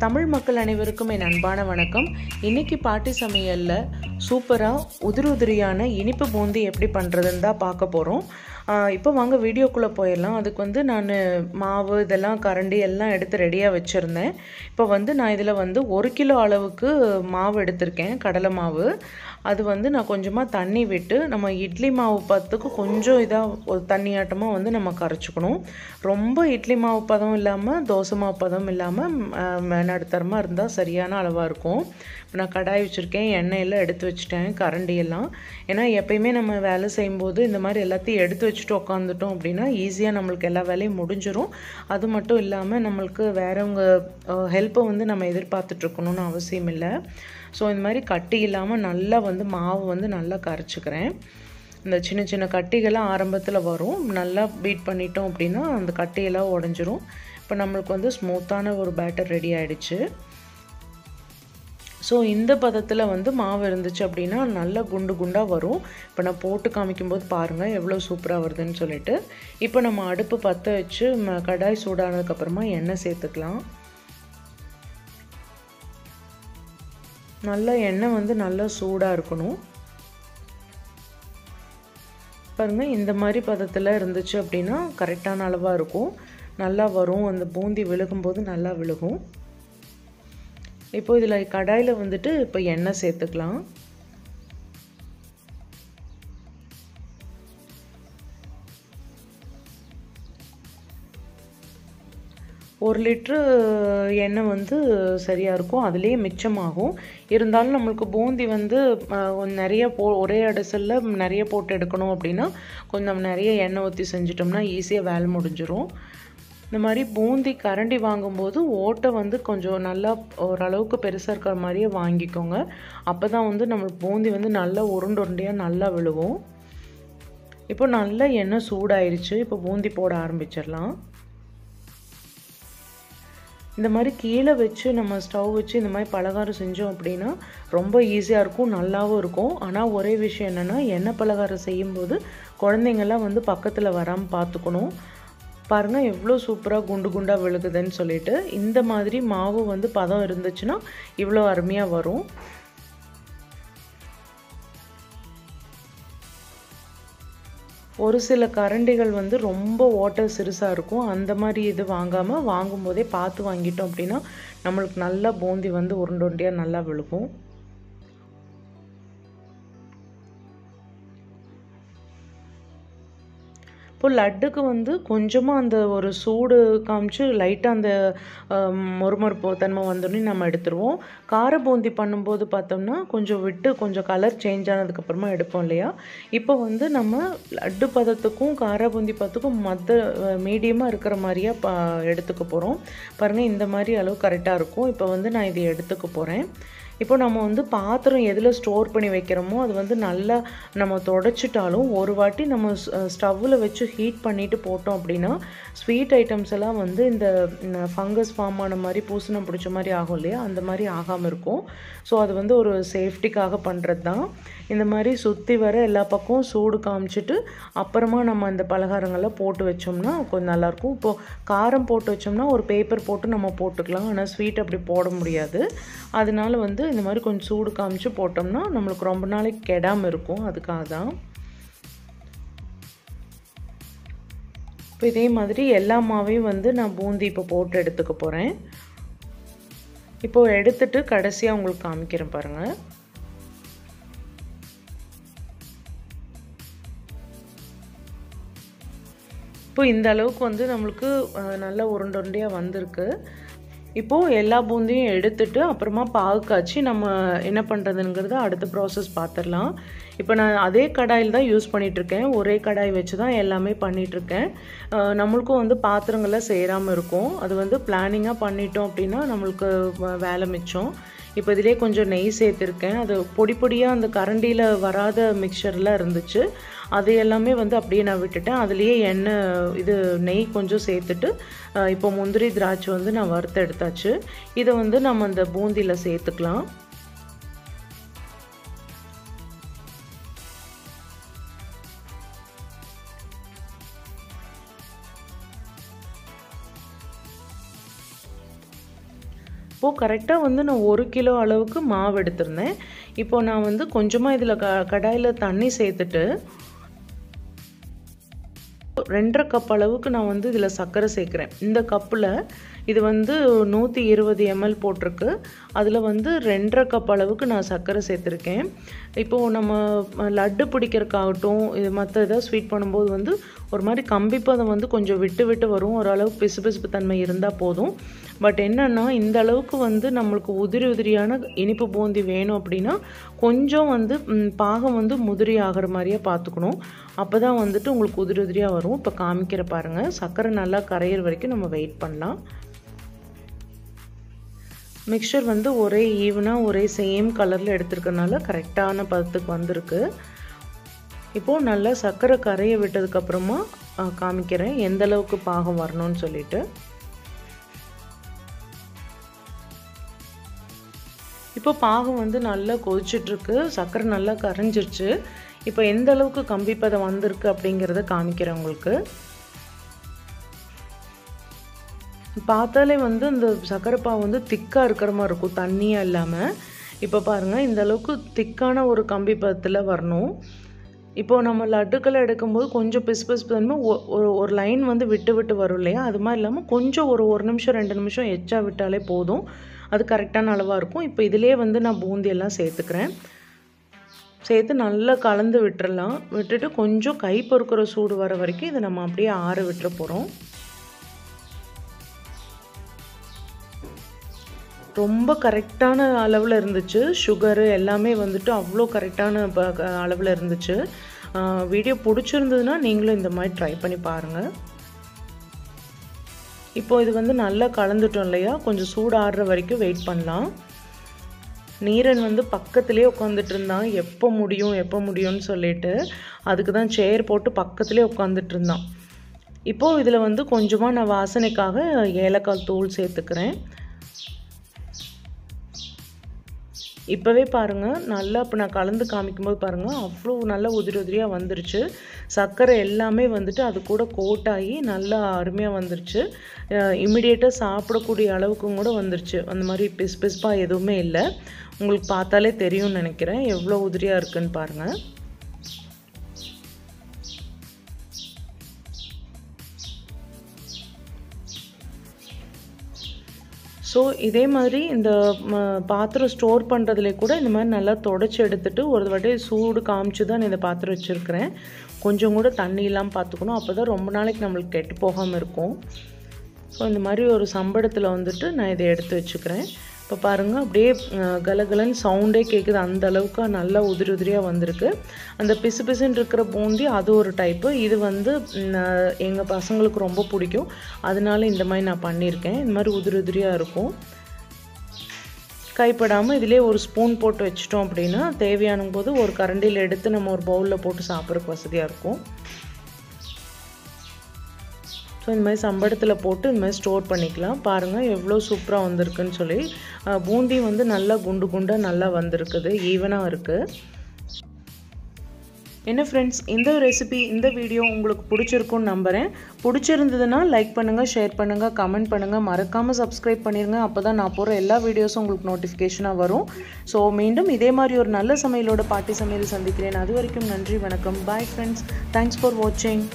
தமிழ் மக்கள் அனைவருக்கும் என் அன்பான வணக்கம். இன்னைக்கு பாட்டி சமையல்ல சூப்பரா உதிரியான இனிப்பு பூந்தி எப்படி பண்றதுன்னு தான் பார்க்க போறோம். இப்போ வாங்க வீடியோக்குள்ள போயிடலாம். அதுக்கு நான் மாவு இதெல்லாம் கரண்டி எல்லாம் எடுத்து ரெடியா வச்சிருந்தேன். இப்போ நான் இதுல 1 கிலோ அளவுக்கு மாவு எடுத்திருக்கேன், கடலை மாவு. அது நான் கொஞ்சமா தண்ணி விட்டு நம்ம இட்லி மாவு பதத்துக்கு கொஞ்சம் இதா ஒரு தண்ணியாட்டமா நம்ம கரைச்சுக்கணும். ரொம்ப இட்லி மாவு பதம் இல்லாம தோசை மாவு பதம் இல்லாம நடுத்தரமா இருந்தா சரியான அளவா இருக்கும். இப்போ நான் கடாய் வச்சிருக்கேன், எண்ணெய் எல்லாம் எடுத்து வச்சிட்டேன், கரண்டி எல்லாம். ஏன்னா எப்பயுமே நம்ம வேலை செய்யும்போது இந்த மாதிரி எல்லாத்தையும் எடுத்து வச்சுட்டு உட்காந்துட்டோம் அப்படின்னா ஈஸியாக நம்மளுக்கு எல்லா வேலையும் முடிஞ்சிடும். அது மட்டும் இல்லாமல் நம்மளுக்கு வேறவங்க ஹெல்ப்பை நம்ம எதிர்பார்த்துட்டு இருக்கணும்னு அவசியம் இல்லை. ஸோ இந்த மாதிரி கட்டி இல்லாமல் நல்லா மாவு நல்லா கரைச்சிக்கிறேன். இந்த சின்ன சின்ன கட்டிகள்லாம் ஆரம்பத்தில் வரும், நல்லா பீட் பண்ணிட்டோம் அப்படின்னா அந்த கட்டியெல்லாம் உடஞ்சிரும். இப்போ நம்மளுக்கு ஸ்மூத்தான ஒரு பேட்டர் ரெடி ஆகிடுச்சு. ஸோ இந்த பதத்தில் மாவு இருந்துச்சு அப்படின்னா நல்லா குண்டு குண்டாக வரும். இப்போ நான் போட்டு காமிக்கும்போது பாருங்கள் எவ்வளோ சூப்பராக வருதுன்னு சொல்லிட்டு. இப்போ நம்ம அடுப்பு பற்ற வச்சு கடாய் சூடானதுக்கப்புறமா எண்ணெய் சேர்த்துக்கலாம். நல்லா எண்ணெய் நல்லா சூடாக இருக்கணும். பாருங்கள் இந்த மாதிரி பதத்தில் இருந்துச்சு அப்படின்னா கரெக்டான அளவாக இருக்கும், நல்லா வரும். அந்த பூந்தி விழுகும்போது நல்லா விழுகும். இப்போ இதில் கடாயில் இப்போ எண்ணெய் சேர்த்துக்கலாம். ஒரு லிட்ரு எண்ணெய் சரியாக இருக்கும், அதுலேயே மிச்சமாகும். இருந்தாலும் நம்மளுக்கு பூந்தி நிறைய ஒரே அடைசலில் நிறைய போட்டு எடுக்கணும் அப்படின்னா கொஞ்சம் நிறைய எண்ணெய் ஊற்றி செஞ்சிட்டோம்னா ஈஸியாக வேலை முடிஞ்சிடும். இந்த மாதிரி பூந்தி கரண்டி வாங்கும்போது ஓட்டை கொஞ்சம் நல்லா ஓரளவுக்கு பெருசாக இருக்கிற மாதிரியே வாங்கிக்கோங்க. அப்போ தான் நம்மளுக்கு பூந்தி நல்லா உருண்டையாக நல்லா விழுவும். இப்போ நல்லா எண்ணெய் சூடாயிருச்சு. இப்போ பூந்தி போட ஆரம்பிச்சிடலாம். இந்த மாதிரி கீழே வச்சு நம்ம ஸ்டவ் வச்சு இந்த மாதிரி பலகாரம் செஞ்சோம் அப்படின்னா ரொம்ப ஈஸியாக இருக்கும், நல்லாவும் இருக்கும். ஆனால் ஒரே விஷயம் என்னென்னா எண்ணெய் பலகாரம் செய்யும்போது குழந்தைங்கள்லாம் பக்கத்தில் வராமல் பார்த்துக்கணும். பாருங்கள் எவ்வளோ சூப்பராக குண்டு குண்டாக விழுகுதுன்னு சொல்லிட்டு. இந்த மாதிரி மாவு பதம் இருந்துச்சுன்னா இவ்வளோ அருமையாக வரும். ஒரு சில கரண்டிகள் ரொம்ப ஓட்டை சிறுசாக இருக்கும். அந்த மாதிரி இது வாங்காமல் வாங்கும்போதே பார்த்து வாங்கிட்டோம் அப்படின்னா நம்மளுக்கு நல்லா பூந்தி உருண்டையாக நல்லா விழுகும். இப்போ லட்டுக்கு கொஞ்சமாக அந்த ஒரு சூடு காமிச்சு லைட்டாக அந்த மொறுமொறுப்பு தன்மை வந்தோடனே நம்ம எடுத்துருவோம். கார பூந்தி பண்ணும்போது பார்த்தோம்னா கொஞ்சம் விட்டு கொஞ்சம் கலர் சேஞ்ச் ஆனதுக்கப்புறமா எடுப்போம் இல்லையா. இப்போ நம்ம லட்டு பதத்துக்கும் கார பூந்தி பதத்துக்கும் மீடியமாக இருக்கிற மாதிரியா எடுத்துக்க போகிறோம். பாருங்கள் இந்த மாதிரி அளவு கரெக்டாக இருக்கும். இப்போ நான் இதை எடுத்துக்க போகிறேன். இப்போ நம்ம பாத்திரம் எதில் ஸ்டோர் பண்ணி வைக்கிறோமோ அது நல்லா நம்ம தொடச்சிட்டாலும் ஒரு வாட்டி நம்ம ஸ்டவ்வில் வச்சு ஹீட் பண்ணிவிட்டு போட்டோம் அப்படின்னா ஸ்வீட் ஐட்டம்ஸ் எல்லாம் இந்த ஃபங்கஸ் ஃபார்ம் ஆன மாதிரி பூசணம் பிடிச்ச மாதிரி ஆகும் இல்லையா, அந்த மாதிரி ஆகாமல் இருக்கும். ஸோ அது ஒரு சேஃப்டிக்காக பண்ணுறது தான். இந்த மாதிரி சுற்றி வர எல்லா பக்கமும் சூடு காமிச்சிட்டு அப்புறமா நம்ம இந்த பலகாரங்களை போட்டு வச்சோம்னா கொஞ்சம் நல்லாயிருக்கும். இப்போது காரம் போட்டு வச்சோம்னா ஒரு பேப்பர் போட்டு நம்ம போட்டுக்கலாம், ஆனால் ஸ்வீட் அப்படி போட முடியாது. அதனால இந்த மாதிரி கொஞ்சம் சூடு காமிச்சு போட்டோம்னா நம்மளுக்கு ரொம்ப நாளைக்கு கெடாமல் இருக்கும். அதுக்காக தான். இப்போ இதே மாதிரி எல்லா மாவையும் நான் பூந்தி இப்போ போட்டு எடுத்துக்க போகிறேன். இப்போது எடுத்துட்டு கடைசியாக உங்களுக்கு காமிக்கிறேன் பாருங்கள். இப்போ இந்த அளவுக்கு நம்மளுக்கு நல்லா உருண்டையாக வந்திருக்கு. இப்போது எல்லா பூந்தியும் எடுத்துட்டு அப்புறமா பாகு காய்ச்சி நம்ம என்ன பண்ணுறதுங்கிறத அடுத்த ப்ராசஸ் பார்த்துடலாம். இப்போ நான் அதே கடாயில் தான் யூஸ் பண்ணிகிட்ருக்கேன், ஒரே கடாய் வச்சு தான் எல்லாமே பண்ணிகிட்ருக்கேன். நம்மளுக்கும் பாத்திரங்கள்லாம் சேராமல் இருக்கும். அது பிளானிங்காக பண்ணிட்டோம் அப்படின்னா நம்மளுக்கு வேலை மிச்சம். இப்போ இதிலே கொஞ்சம் நெய் சேர்த்துருக்கேன். அது பொடி பொடியாக அந்த கரண்டியில் வராத மிக்சர்லாம் இருந்துச்சு, அது எல்லாமே அப்படியே நான் விட்டுட்டேன். அதுலேயே நெய் கொஞ்சம் சேர்த்துட்டு இப்போ முந்திரி திராட்சை நான் வறுத்து எடுத்தாச்சு. இதை நம்ம அந்த பூந்தியில் சேர்த்துக்கலாம். இப்போது கரெக்டாக வந்து நான் 1 கிலோ அளவுக்கு மாவு எடுத்திருந்தேன். இப்போது நான் வந்து கொஞ்சமாக இதில் கடாயில் தண்ணி சேர்த்துட்டு 2.5 கப் அளவுக்கு நான் வந்து இதில் சர்க்கரை சேர்க்குறேன். இந்த கப்பில் இது வந்து 120 ml போட்டிருக்கு. அதில் வந்து 2.5 கப் அளவுக்கு நான் சர்க்கரை சேர்த்துருக்கேன். இப்போது நம்ம லட்டு பிடிக்கிறதுக்காகட்டும், இது மற்ற ஏதாவது ஸ்வீட் பண்ணும்போது வந்து ஒரு மாதிரி கம்பிப்பதம் வந்து கொஞ்சம் விட்டு விட்டு வரும். ஓரளவுக்கு பிசுபிசுப்பு தன்மை இருந்தால் போதும். பட் என்னென்னா இந்த அளவுக்கு வந்து நம்மளுக்கு உதிரி உதிரியான இனிப்பு பூந்தி வேணும் அப்படின்னா கொஞ்சம் வந்து பாகம் வந்து முதிரி ஆகிற மாதிரியே பார்த்துக்கணும். அப்போ தான் வந்துட்டு உங்களுக்கு உதிரி உதிரியாக வரும். இப்போ காமிக்கிற பாருங்கள், சர்க்கரை நல்லா கரையிற வரைக்கும் நம்ம வெயிட் பண்ணலாம். மிக்சர் வந்து ஒரே ஈவனாக ஒரே சேம் கலரில் எடுத்துருக்கனால கரெக்டான பதத்துக்கு வந்திருக்கு. இப்போது நல்லா சர்க்கரை கரைய விட்டதுக்கப்புறமா காமிக்கிறேன் எந்த அளவுக்கு பாகம் வரணும்னு சொல்லிட்டு. இப்போ பாகம் வந்து நல்லா கொதிச்சிட்ருக்கு, சர்க்கரை நல்லா கரைஞ்சிருச்சு. இப்போ எந்த அளவுக்கு கம்பிப்பதம் வந்திருக்கு அப்படிங்கிறத காமிக்கிறேன் உங்களுக்கு. பார்த்தாலே வந்து இந்த சர்க்கரை பாவு வந்து திக்காக இருக்கிற மாதிரி இருக்கும், தண்ணியாக இல்லாமல். இப்போ பாருங்கள், இந்த அளவுக்கு திக்கான ஒரு கம்பி பதத்தில் வரணும். இப்போது நம்ம லட்டுக்களை எடுக்கும்போது கொஞ்சம் பிசு தன்மை ஒரு லைன் வந்து விட்டு விட்டு வரும் இல்லையா, அது மாதிரி இல்லாமல் கொஞ்சம் ஒரு நிமிஷம் 2 நிமிஷம் எச்சா விட்டாலே போதும். அது கரெக்டான அளவாக இருக்கும். இப்போ இதிலே வந்து நான் பூந்தியெல்லாம் சேர்த்துக்கிறேன். சேர்த்து நல்லா கலந்து விட்டுறலாம். விட்டுட்டு கொஞ்சம் கை பொறுக்கிற சூடு வர வரைக்கும் இதை நம்ம அப்படியே ஆற விட்டுற போகிறோம். ரொம்ப கரெக்டான அளவில் இருந்துச்சு. சுகரு எல்லாமே வந்துட்டு அவ்வளோ கரெக்டான அளவில் இருந்துச்சு. வீடியோ பிடிச்சிருந்ததுன்னா நீங்களும் இந்த மாதிரி ட்ரை பண்ணி பாருங்கள். இப்போது இது வந்து நல்லா கலந்துட்டோம் இல்லையா, கொஞ்சம் சூடு ஆடுற வரைக்கும் வெயிட் பண்ணலாம். நீரன் வந்து பக்கத்துலேயே உட்காந்துட்டு இருந்தான், எப்போ முடியும்னு சொல்லிட்டு. அதுக்கு தான் சேர் போட்டு பக்கத்துலேயே உட்காந்துட்டு இருந்தான். இப்போது இதில் வந்து கொஞ்சமாக நான் வாசனைக்காக ஏலக்காய் தூள் சேர்த்துக்கிறேன். இப்போவே பாருங்கள், நல்லா இப்போ நான் கலந்து காமிக்கும்போது பாருங்கள், அவ்வளோ நல்லா உதிரி உதிரியாக வந்துருச்சு. சர்க்கரை எல்லாமே வந்துட்டு அது கூட கோட்டாகி நல்லா அருமையாக வந்துருச்சு. இமிடியேட்டாக சாப்பிடக்கூடிய அளவுக்கும் கூட வந்துருச்சு. அந்த மாதிரி பிசுப்பாக எதுவுமே இல்லை. உங்களுக்கு பார்த்தாலே தெரியும்னு நினைக்கிறேன் எவ்வளோ உதிரியாக இருக்குன்னு பாருங்கள். ஸோ இதே மாதிரி இந்த பாத்திரம் ஸ்டோர் பண்ணுறதுலே கூட இந்த மாதிரி நல்லா தொடச்சி எடுத்துகிட்டு ஒரு வாட்டி சூடு காமிச்சு தான் நான் இந்த பாத்திரம் வச்சுருக்கிறேன். கொஞ்சம் கூட தண்ணி இல்லாமல் பார்த்துக்கணும், அப்போ தான் ரொம்ப நாளைக்கு நம்மளுக்கு கெட்டு போகாமல் இருக்கும். ஸோ இந்த மாதிரி ஒரு சம்படத்தில் வந்துட்டு நான் இதை எடுத்து வச்சுக்கிறேன். இப்போ பாருங்கள், அப்படியே கலகலன்னு சவுண்டே கேட்குது, அந்த அளவுக்கு நல்லா உதிரி உதிரியாக வந்திருக்கு. அந்த பிசுன்னு இருக்கிற பூந்தி அது ஒரு டைப்பு. இது வந்து எங்கள் பசங்களுக்கு ரொம்ப பிடிக்கும், அதனால இந்த மாதிரி நான் பண்ணியிருக்கேன். இந்த மாதிரி உதிரி உதிரியாக இருக்கும். கைப்படாமல் இதிலே ஒரு ஸ்பூன் போட்டு வச்சிட்டோம் அப்படின்னா தேவையான போது ஒரு கரண்டியில் எடுத்து நம்ம ஒரு பவுலில் போட்டு சாப்பிட்றதுக்கு வசதியாக இருக்கும். ஸோ இந்த மாதிரி சம்படத்தில் போட்டு இந்த மாதிரி ஸ்டோர் பண்ணிக்கலாம். பாருங்கள் எவ்வளோ சூப்பராக வந்திருக்குன்னு சொல்லி. பூந்தி வந்து நல்லா குண்டு குண்டாக நல்லா வந்திருக்குது, ஈவனாக இருக்குது. என்ன ஃப்ரெண்ட்ஸ், இந்த ரெசிபி இந்த வீடியோ உங்களுக்கு பிடிச்சிருக்குன்னு நம்புகிறேன். பிடிச்சிருந்ததுன்னா லைக் பண்ணுங்கள், ஷேர் பண்ணுங்கள், கமெண்ட் பண்ணுங்கள், மறக்காமல் சப்ஸ்கிரைப் பண்ணிடுங்க. அப்போ தான் நான் போகிற எல்லா வீடியோஸும் உங்களுக்கு நோட்டிஃபிகேஷனாக வரும். ஸோ மீண்டும் இதே மாதிரி ஒரு நல்ல சமையலோட பாட்டி சமையல் சந்திக்கிறேன். அது வரைக்கும் நன்றி, வணக்கம், பாய் ஃப்ரெண்ட்ஸ். தேங்க்ஸ் ஃபார் வாட்சிங்.